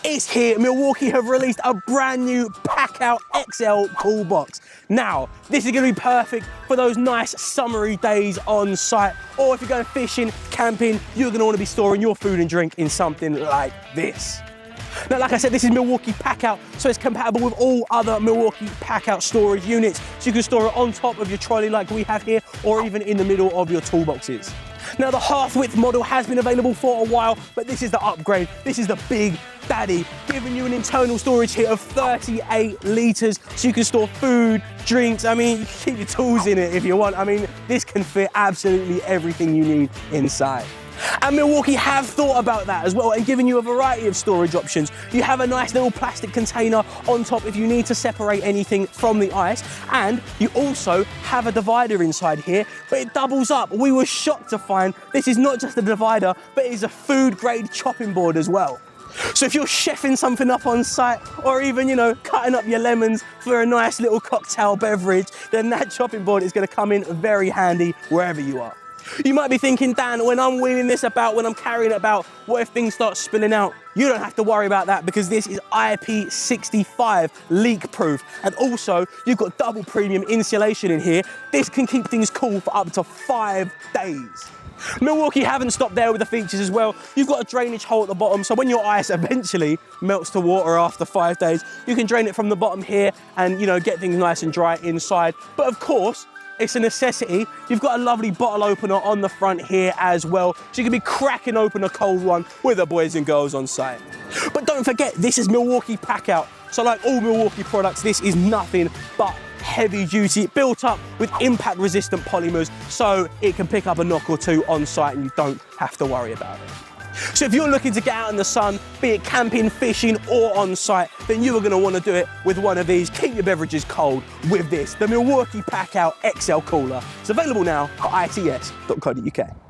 It's here. Milwaukee have released a brand new PACKOUT XL cool box. Now, this is going to be perfect for those nice summery days on site, or if you're going fishing, camping, you're going to want to be storing your food and drink in something like this. Now, like I said, this is Milwaukee PACKOUT, so it's compatible with all other Milwaukee PACKOUT storage units. So you can store it on top of your trolley like we have here, or even in the middle of your toolboxes. Now, the half-width model has been available for a while, but this is the upgrade. This is the big daddy, giving you an internal storage here of 38 litres, so you can store food, drinks. I mean, you can keep your tools in it if you want. I mean, this can fit absolutely everything you need inside. And Milwaukee have thought about that as well and given you a variety of storage options. You have a nice little plastic container on top if you need to separate anything from the ice, and you also have a divider inside here, but it doubles up. We were shocked to find this is not just a divider, but it is a food grade chopping board as well. So if you're chefing something up on site, or even, you know, cutting up your lemons for a nice little cocktail beverage, then that chopping board is going to come in very handy wherever you are. You might be thinking, Dan, when I'm wheeling this about, when I'm carrying it about, what if things start spilling out? You don't have to worry about that because this is IP65 leak proof. And also, you've got double premium insulation in here. This can keep things cool for up to 5 days. Milwaukee haven't stopped there with the features as well. You've got a drainage hole at the bottom, so when your ice eventually melts to water after 5 days, you can drain it from the bottom here and, you know, get things nice and dry inside. But of course, it's a necessity. You've got a lovely bottle opener on the front here as well, so you can be cracking open a cold one with the boys and girls on site. But don't forget, this is Milwaukee PACKOUT. So like all Milwaukee products, this is nothing but heavy duty, built up with impact resistant polymers, so it can pick up a knock or two on site and you don't have to worry about it. So if you're looking to get out in the sun, be it camping, fishing, or on site, then you are going to want to do it with one of these. Keep your beverages cold with this, the Milwaukee PACKOUT XL Cooler. It's available now at its.co.uk.